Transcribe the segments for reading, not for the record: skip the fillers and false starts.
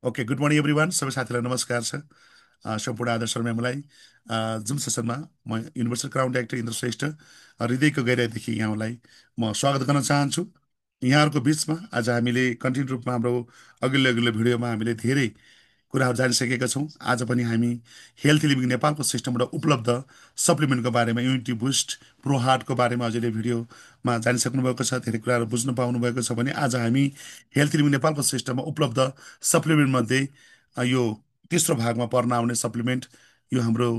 Okay, good morning everyone. सबै साथीलाई नमस्कार छ। सम्पूर्ण आदर शर्मालाई जुन सेसनमा म Universal Crown director Indra Shrestha हृदयको गहिराइदेखि यहाँलाई म स्वागत गर्न चाहन्छु। यहाँहरूको बिचमा आज हामीले कन्टिन्यू रूपमा हाम्रो अघिल्लो अघिल्लो भिडियोमा हामीले धेरै कुराहरू जानिसकेका छौँ। आज पनि हामी हेल्थ लिभिङ नेपालको सिस्टमबाट उपलब्ध सप्लिमेन्टको बारेमा, युनिटी बुस्ट, प्रो हार्टको बारेमा हजुरले भिडियोमा जानिसक्नु भएको छ, धेरै कुराहरू बुझ्नु पाउनु भएको छ भने आज हामी हेल्थ लिभिङ नेपालको सिस्टममा उपलब्ध सप्लिमेन्ट मध्ये यो तेस्रो भागमा पर्न आउने सप्लिमेन्ट, यो हाम्रो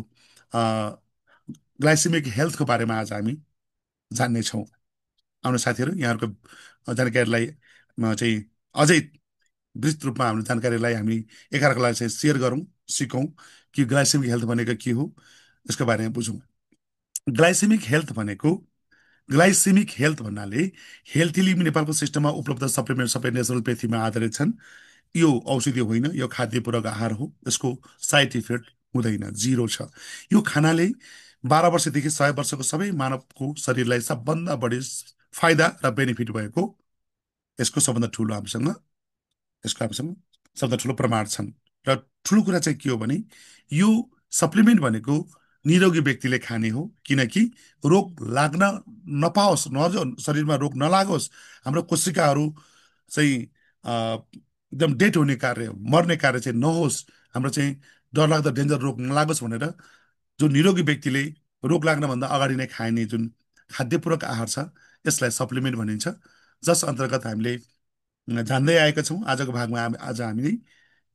ग्लाइसेमिक हेल्थको बारेमा आज हामी जान्नेछौँ। आउने साथीहरू, यहाँहरूको जानकारीलाई चाहिँ अझै विस्तृत रूपमा हाम्रो जानकारीलाई हामी एकअर्कालाई चाहिँ सेयर गरौँ, सिकौँ कि ग्लाइसेमिक हेल्थ भनेको के हो, यसको बारेमा बुझौँ। ग्लाइसेमिक हेल्थ भनेको, ग्लाइसेमिक हेल्थ भन्नाले हेल्थी लिभिङ नेपालको सिस्टममा उपलब्ध सप्लिमेन्ट सबै नेचुरोपेथीमा आधारित छन्। यो औषधि होइन, यो खाद्य पूरक आहार हो। यसको साइड इफेक्ट हुँदैन, जिरो छ। यो खानाले 12 वर्षदेखि 100 वर्षको सबै मानवको शरीरलाई सबभन्दा बढी फाइदा र बेनिफिट भएको, यसको सबभन्दा ठुलो हामीसँग यसको हामीसँग सबभन्दा ठुलो प्रमाण छन्। र ठुलो कुरा चाहिँ के हो भने, यो सप्लिमेन्ट भनेको निरोगी व्यक्तिले खाने हो, किनकि रोग लाग्न नपाओस्, शरीरमा रोग नलागोस्, हाम्रो कोशिकाहरू चाहिँ एकदम डेट हुने कार्य, मर्ने कार्य चाहिँ नहोस्, हाम्रो चाहिँ डरलाग्दो डेन्जर रोग नलागोस् भनेर जो निरोगी व्यक्तिले रोग लाग्नभन्दा अगाडि नै खाइने जुन खाद्यपूरक आहार छ, यसलाई सप्लिमेन्ट भनिन्छ। जस अन्तर्गत हामीले जान्दै आएका छौँ। आजको भागमा आज हामीले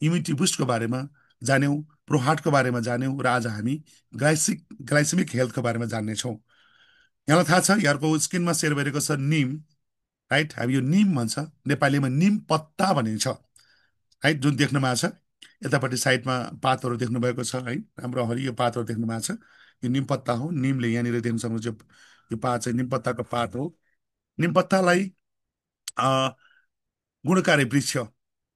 इम्युनिटी बुस्टको बारेमा जान्यौँ, प्रोहार्टको बारेमा जान्यौँ र आज हामी ग्लाइसेमिक हेल्थको बारेमा जान्नेछौँ। यहाँलाई थाहा छ, यहाँको स्क्रिनमा सेयर भएको छ निम, राइट। हामी यो निम भन्छ, नेपालीमा निम पत्ता भनिन्छ, राइट। जुन देख्नमा छ यतापट्टि साइडमा पातहरू देख्नु भएको छ है, राम्रो हरियो पातहरू देख्नु भएको छ, यो निम पत्ता हो। निमले यहाँनिर देख्न सक्नुहुन्छ, यो पात चाहिँ निम पत्ताको पात हो। निम पत्तालाई गुणकारी वृक्ष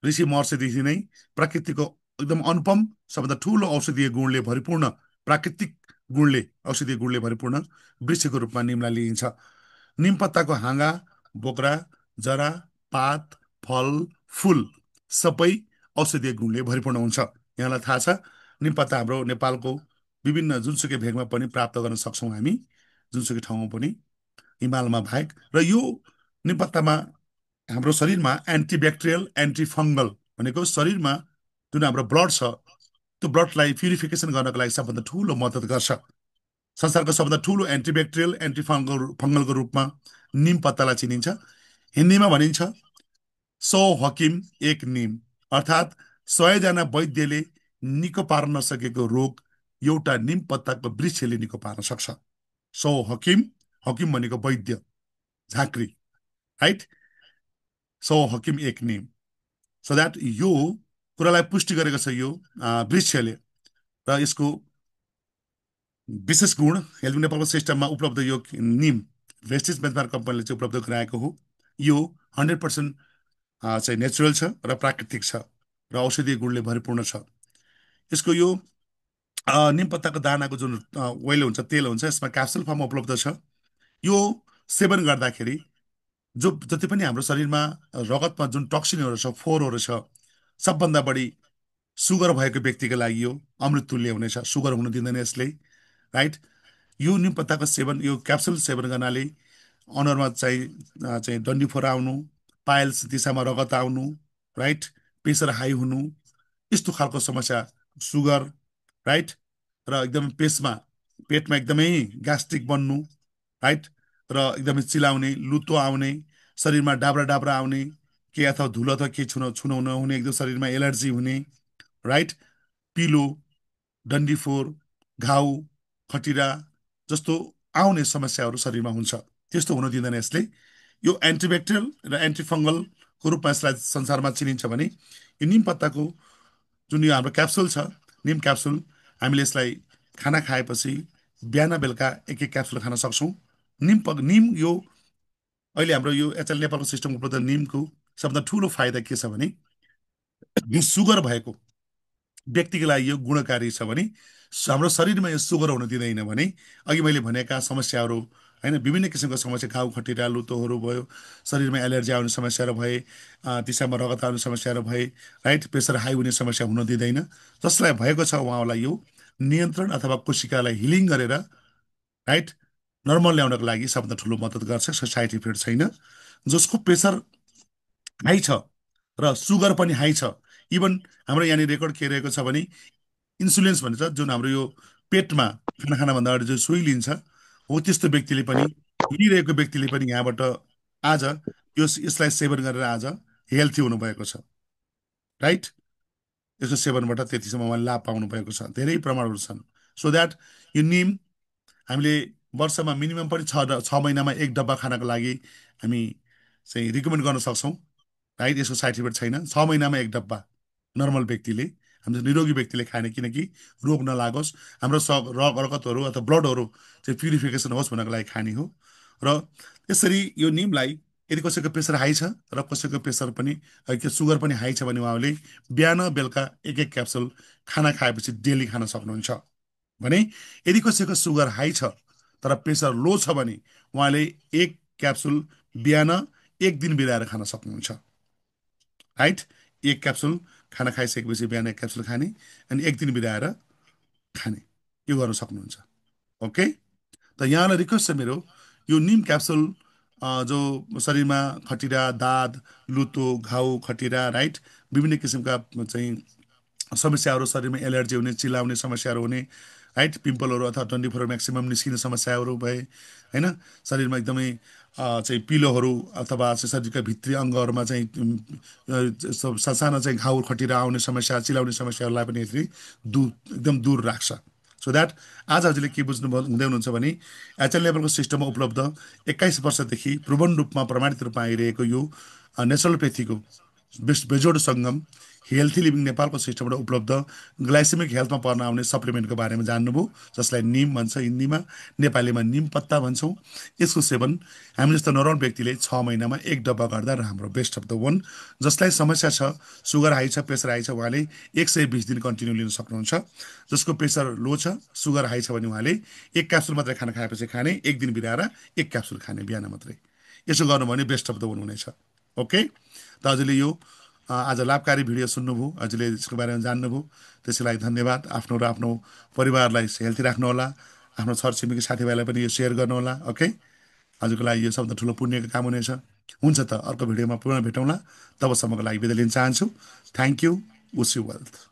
ऋषि महर्षिदेखि नै प्रकृतिको एकदम अनुपम, सबभन्दा ठुलो औषधीय गुणले भरिपूर्ण, प्राकृतिक गुणले, औषधीय गुणले भरिपूर्ण वृक्षको रूपमा निमलाई लिइन्छ। निम पत्ताको हाँगा, बोक्रा, जरा, पात, फल, फुल सबै औषधीय गुणले भरिपूर्ण हुन्छ। यहाँलाई थाहा छ, निम पत्ता हाम्रो नेपालको विभिन्न जुनसुकै भेगमा पनि प्राप्त गर्न सक्छौँ हामी, जुनसुकै ठाउँमा पनि, हिमालमा बाहेक। र यो निम पत्तामा हाम्रो शरीरमा एन्टिब्याक्टेरियल, एन्टी फङ्गल भनेको शरीरमा जुन हाम्रो ब्लड छ, त्यो ब्लडलाई प्युरिफिकेसन गर्नको लागि सबभन्दा ठुलो मद्दत गर्छ। संसारको सबभन्दा ठुलो एन्टिब्याक्टेरियल, एन्टी फङ्गलको रूपमा निम पत्तालाई चिनिन्छ। हिन्दीमा भनिन्छ 100 हकिम एक निम, अर्थात् 100जना वैद्यले निको पार्न नसकेको रोग एउटा निम पत्ताको वृक्षले निको पार्न सक्छ। 100 हकिम, हकिम भनेको वैद्य, झाँक्री, राइट। 100 हकिम एक निम, सो द्याट यो कुरालाई पुष्टि गरेको छ यो वृक्षले। र यसको विशेष गुण, हेल्थ नेपालको सिस्टममा उपलब्ध यो निम भेस्टिज बेन्चमार्क कम्पनीले चाहिँ उपलब्ध गराएको हो। यो 100% चाहिँ नेचुरल छ र प्राकृतिक छ र औषधीय गुणले भरिपूर्ण छ। यसको यो निम पत्ताको दानाको जुन ओइल हुन्छ, तेल हुन्छ, यसमा क्याप्सुल फर्ममा उपलब्ध छ। यो सेवन गर्दाखेरि जो जति पनि हाम्रो शरीरमा रगतमा जुन टक्सिनहरू छ, फोहोरहरू छ, सबभन्दा बढी सुगर भएको व्यक्तिको लागि यो अमृत तुल्य हुनेछ। सुगर हुन दिँदैन यसले, राइट। यो निम पत्ताको सेवन, यो क्याप्सुल सेवन गर्नाले अनुहारमा चाहिँ चाहिँ डन्डिफोर आउनु, पाइल्स दिशामा रगत आउनु, राइट, प्रेसर हाई हुनु, यस्तो खालको समस्या, सुगर, राइट, र एकदम पेटमा एकदमै ग्यास्ट्रिक बन्नु, राइट, र एकदमै चिलाउने, लुतो आउने, शरीरमा डाब्रा डाब्रा आउने, के अथवा धुलो अथवा के छुन नहुने, एकदम शरीरमा एलर्जी हुने, राइट, पिलो, डन्डीफोर, घाउ, खटिरा जस्तो आउने समस्याहरू शरीरमा हुन्छ, त्यस्तो हुन दिँदैन यसले। यो एन्टिब्याक्टेरियल र एन्टिफङ्गलको रूपमा यसलाई संसारमा चिनिन्छ भने, यो निम पत्ताको जुन यो हाम्रो क्याप्सुल छ, निम क्याप्सुल, हामीले यसलाई खाना खाएपछि बिहान बेलुका एक एक क्याप्सुल खान सक्छौँ। निम यो अहिले हाम्रो यो एचएल नेपालको सिस्टम उपलब्ध निमको सबभन्दा ठुलो फाइदा के छ भने, यो सुगर भएको व्यक्तिको लागि यो गुणकारी छ भने, हाम्रो शरीरमा यो सुगर हुन दिँदैन भने अघि मैले भनेका समस्याहरू होइन। विभिन्न किसिमको समस्या, घाउ खटिरा लुतोहरू भयो, शरीरमा एलर्जी आउने समस्याहरू भए, दिशामा रगत आउने समस्याहरू भए, राइट, प्रेसर हाई हुने समस्या हुन दिँदैन। जसलाई भएको छ उहाँलाई यो नियन्त्रण अथवा कोशिकालाई हिलिङ गरेर, राइट, नर्मल ल्याउनको लागि सबभन्दा ठुलो मद्दत गर्छ। यसको साइड इफेक्ट छैन। जसको प्रेसर हाई छ र सुगर पनि हाई छ, इभन हाम्रो यहाँनिर रेकर्ड के रहेको छ भने इन्सुलेन्स भन्छ जुन हाम्रो यो पेटमा खाना खानाभन्दा अगाडि जो सुई लिन्छ, हो त्यस्तो व्यक्तिले पनि, लिइरहेको व्यक्तिले पनि यहाँबाट आज यसलाई सेवन गरेर आज हेल्थी हुनुभएको छ, राइट। यसको सेवनबाट त्यतिसम्म उहाँले लाभ पाउनु भएको छ, धेरै प्रमाणहरू छन्। सो द्याट यो निम हामीले वर्षमा मिनिमम पनि 6 महिनामा एक डब्बा खानको लागि हामी चाहिँ रिकमेन्ड गर्न सक्छौँ, राइट। यसको साइड इफेक्ट छैन। 6 महिनामा एक डब्बा नर्मल व्यक्तिले, हाम्रो निरोगी व्यक्तिले खाने, किनकि रोग नलागोस्, हाम्रो रगतहरू अथवा ब्लडहरू चाहिँ प्युरिफिकेसन होस् भन्नको लागि खाने हो। र यसरी यो निमलाई यदि कसैको प्रेसर हाई छ र कसैको प्रेसर पनि त्यो सुगर पनि हाई छ भने उहाँले बिहान बेलुका एक एक क्याप्सुल खाना खाएपछि डेली खान सक्नुहुन्छ भने, यदि कसैको सुगर हाई छ तर प्रेसर लो छ भने उहाँले एक क्याप्सुल बिहान एक दिन बिराएर खान सक्नुहुन्छ, राइट। एक क्याप्सुल खाना खाइसकेपछि बिहान एक क्याप्सुल खाने अनि एक दिन बिराएर खाने, यो गर्न सक्नुहुन्छ। ओके। त यहाँलाई रिक्वेस्ट छ मेरो, यो निम क्याप्सुल जो शरीरमा खटिरा दाद लुतो घाउ खटिरा, राइट, विभिन्न किसिमका चाहिँ समस्याहरू, शरीरमा एलर्जी हुने चिलाउने समस्याहरू हुने, राइट, पिम्पलहरू अथवा 24 म्याक्सिमम निस्किने समस्याहरू भए, होइन, शरीरमा एकदमै चाहिँ पिलोहरू अथवा चाहिँ शरीरका भित्री अङ्गहरूमा चाहिँ साना चाहिँ घाउ खटिरा आउने समस्या, चिलाउने समस्याहरूलाई पनि यसरी एकदम दूर राख्छ। सो द्याट आज हजुरले के बुझ्नु हुँदै हुनुहुन्छ भने एचएल लेभलको सिस्टममा उपलब्ध 21 वर्षदेखि प्रुभन रूपमा प्रमाणित रूपमा आइरहेको यो नेचुरोप्याथीको बेजोड सङ्गम हेल्थी लिभिङ नेपालको सिस्टमबाट उपलब्ध ग्लाइसेमिक हेल्थमा पर्न आउने सप्लिमेन्टको बारेमा जान्नुभयो, जसलाई निम भन्छ हिन्दीमा, नेपालीमा निम पत्ता भन्छौँ। यसको सेवन हामी जस्तो नर्मल व्यक्तिले 6 महिनामा एक डब्बा गर्दा राम्रो, बेस्ट अफ द वान। जसलाई समस्या छ, सुगर हाई छ, प्रेसर हाई छ, उहाँले 120 दिन कन्टिन्यू लिन सक्नुहुन्छ। जसको प्रेसर लो छ, सुगर हाई छ भने उहाँले एक क्याप्सुल मात्रै खाना खाएपछि खाने, एक दिन बिराएर एक क्याप्सुल खाने बिहान मात्रै। यसो गर्नु भने बेस्ट अफ द वान हुनेछ। ओके। त हजुरले यो आज लाभकारी भिडियो सुन्नुभयो, हजुरले यसको बारेमा जान्नुभयो, त्यसको लागि धन्यवाद। आफ्नो र आफ्नो परिवारलाई हेल्थी राख्नुहोला, आफ्नो छरछिमेकी साथीभाइलाई पनि यो सेयर गर्नुहोला। ओके। हजुरको लागि यो सबभन्दा ठुलो पुण्यको काम हुनेछ। हुन्छ त अर्को भिडियोमा पुनः भेटौँला, तबसम्मको लागि बिदा लिन चाहन्छु। Thank you. Wish you wealth.